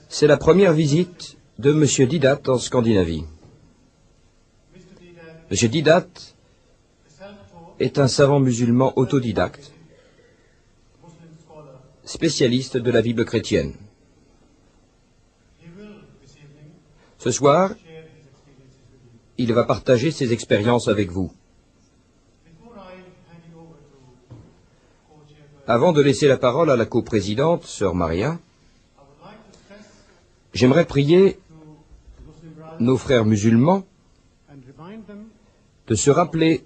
C'est la première visite de M. Didat en Scandinavie. M. Didat est un savant musulman autodidacte, spécialiste de la Bible chrétienne. Ce soir, il va partager ses expériences avec vous. Avant de laisser la parole à la coprésidente, Sœur Maria, j'aimerais prier nos frères musulmans de se rappeler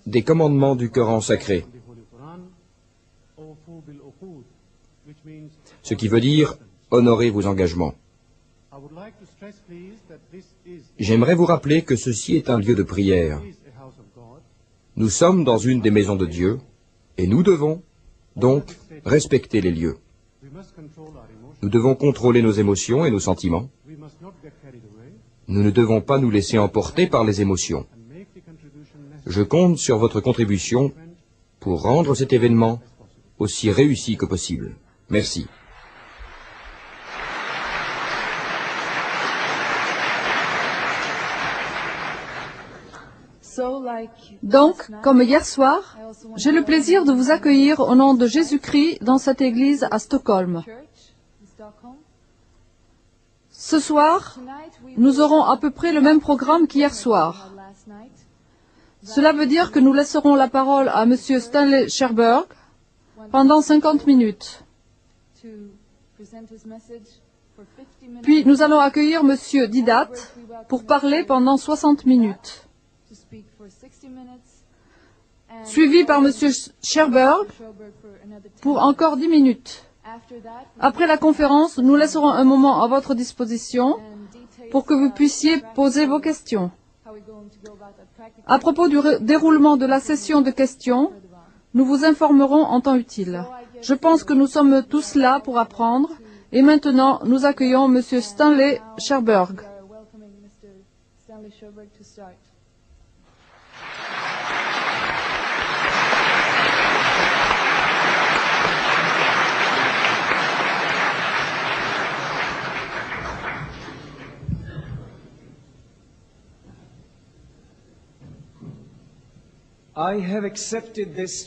des commandements du Coran sacré, ce qui veut dire honorer vos engagements. J'aimerais vous rappeler que ceci est un lieu de prière. Nous sommes dans une des maisons de Dieu et nous devons donc respecter les lieux. Nous devons contrôler nos émotions et nos sentiments. Nous ne devons pas nous laisser emporter par les émotions. Je compte sur votre contribution pour rendre cet événement aussi réussi que possible. Merci. Donc, comme hier soir, j'ai le plaisir de vous accueillir au nom de Jésus-Christ dans cette église à Stockholm. Ce soir, nous aurons à peu près le même programme qu'hier soir. Cela veut dire que nous laisserons la parole à M. Stanley Sherberg pendant 50 minutes. Puis nous allons accueillir M. Didat pour parler pendant 60 minutes. Suivi par M. Sherberg pour encore 10 minutes. Après la conférence, nous laisserons un moment à votre disposition pour que vous puissiez poser vos questions. À propos du déroulement de la session de questions, nous vous informerons en temps utile. Je pense que nous sommes tous là pour apprendre et maintenant nous accueillons M. Stanley Sherberg.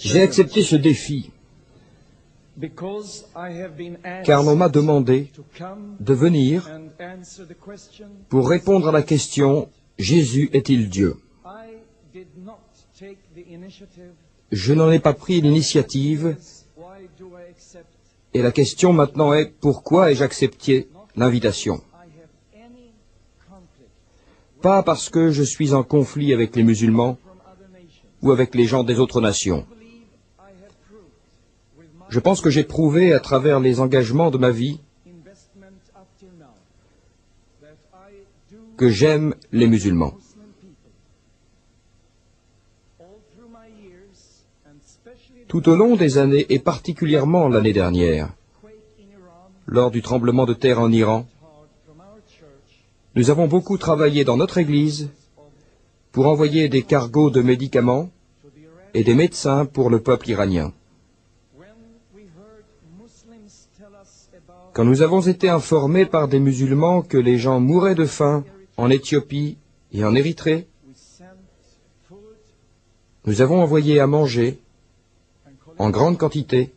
J'ai accepté ce défi car on m'a demandé de venir pour répondre à la question « Jésus est-il Dieu ?» Je n'en ai pas pris l'initiative et la question maintenant est « Pourquoi ai-je accepté l'invitation ?» Pas parce que je suis en conflit avec les musulmans ou avec les gens des autres nations. Je pense que j'ai prouvé à travers les engagements de ma vie que j'aime les musulmans. Tout au long des années, et particulièrement l'année dernière, lors du tremblement de terre en Iran, nous avons beaucoup travaillé dans notre Église pour envoyer des cargos de médicaments et des médecins pour le peuple iranien. Quand nous avons été informés par des musulmans que les gens mouraient de faim en Éthiopie et en Érythrée, nous avons envoyé à manger en grande quantité,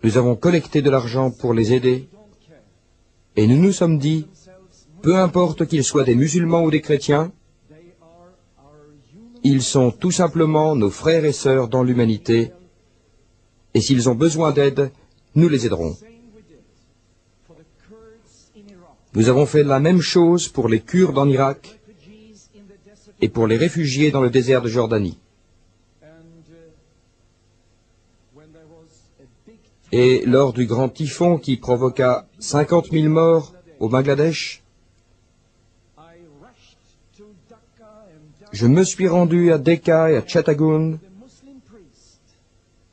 nous avons collecté de l'argent pour les aider, et nous nous sommes dit, peu importe qu'ils soient des musulmans ou des chrétiens, ils sont tout simplement nos frères et sœurs dans l'humanité, et s'ils ont besoin d'aide, nous les aiderons. Nous avons fait la même chose pour les Kurdes en Irak et pour les réfugiés dans le désert de Jordanie. Et lors du grand typhon qui provoqua 50 000 morts au Bangladesh, je me suis rendu à Dhaka et à Chattagoon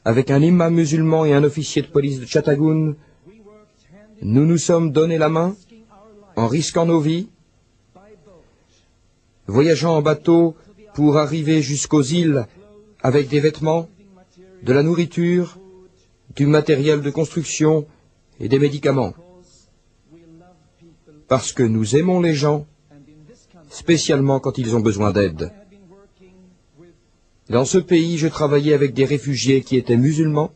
avec un imam musulman et un officier de police de Chattagoon. Nous nous sommes donné la main en risquant nos vies, voyageant en bateau pour arriver jusqu'aux îles avec des vêtements, de la nourriture, du matériel de construction et des médicaments. parce que nous aimons les gens, spécialement quand ils ont besoin d'aide. Dans ce pays, je travaillais avec des réfugiés qui étaient musulmans,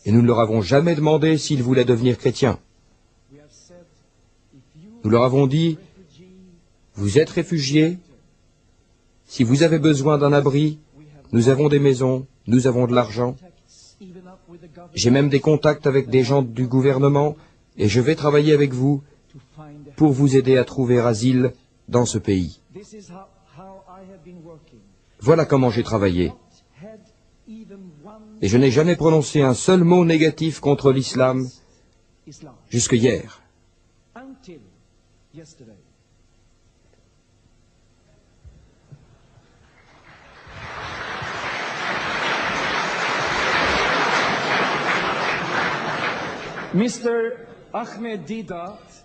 et nous ne leur avons jamais demandé s'ils voulaient devenir chrétiens. Nous leur avons dit, vous êtes réfugiés, si vous avez besoin d'un abri, nous avons des maisons, nous avons de l'argent. J'ai même des contacts avec des gens du gouvernement, et je vais travailler avec vous pour vous aider à trouver asile dans ce pays. Voilà comment j'ai travaillé. Et je n'ai jamais prononcé un seul mot négatif contre l'islam jusque hier.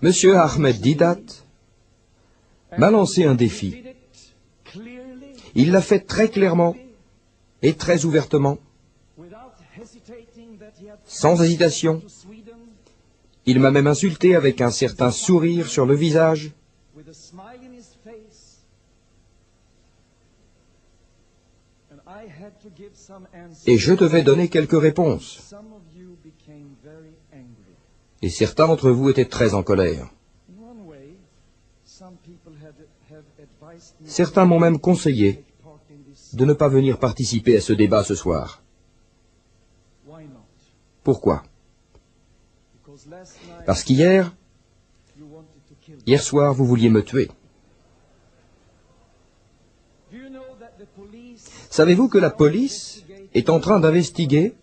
Monsieur Ahmed Didat m'a lancé un défi. Il l'a fait très clairement et très ouvertement, sans hésitation. Il m'a même insulté avec un certain sourire sur le visage. Et je devais donner quelques réponses. Et certains d'entre vous étaient très en colère. Certains m'ont même conseillé de ne pas venir participer à ce débat ce soir. Pourquoi? Parce qu'hier soir, vous vouliez me tuer. Savez-vous que la police est en train d'investiguer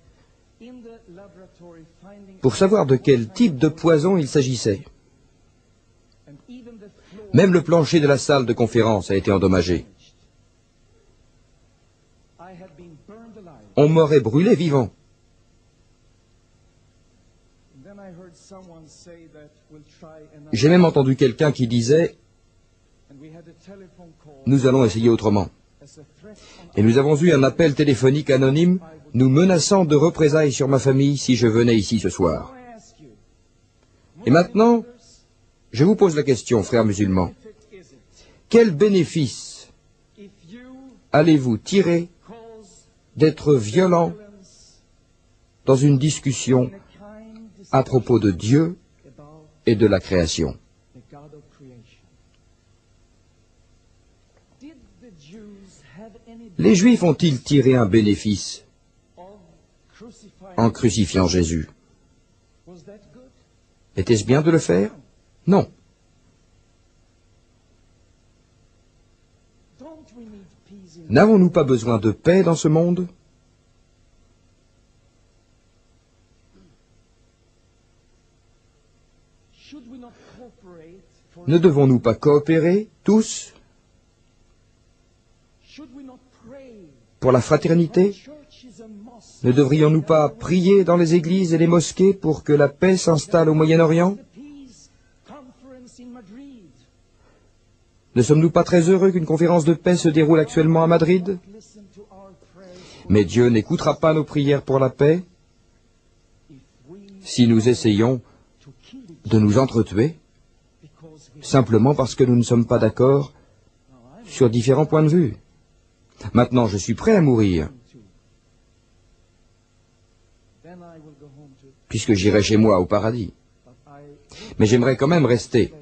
pour savoir de quel type de poison il s'agissait? Même le plancher de la salle de conférence a été endommagé. On m'aurait brûlé vivant. J'ai même entendu quelqu'un qui disait « Nous allons essayer autrement ». Et nous avons eu un appel téléphonique anonyme nous menaçant de représailles sur ma famille si je venais ici ce soir. Et maintenant, je vous pose la question, frères musulmans. Quel bénéfice allez-vous tirer d'être violent dans une discussion à propos de Dieu et de la création? Les Juifs ont-ils tiré un bénéfice en crucifiant Jésus? Était-ce bien de le faire? Non. N'avons-nous pas besoin de paix dans ce monde? Ne devons-nous pas coopérer, tous, pour la fraternité? Ne devrions-nous pas prier dans les églises et les mosquées pour que la paix s'installe au Moyen-Orient? Ne sommes-nous pas très heureux qu'une conférence de paix se déroule actuellement à Madrid? Mais Dieu n'écoutera pas nos prières pour la paix si nous essayons de nous entretuer, simplement parce que nous ne sommes pas d'accord sur différents points de vue. Maintenant, je suis prêt à mourir, puisque j'irai chez moi au paradis. Mais j'aimerais quand même rester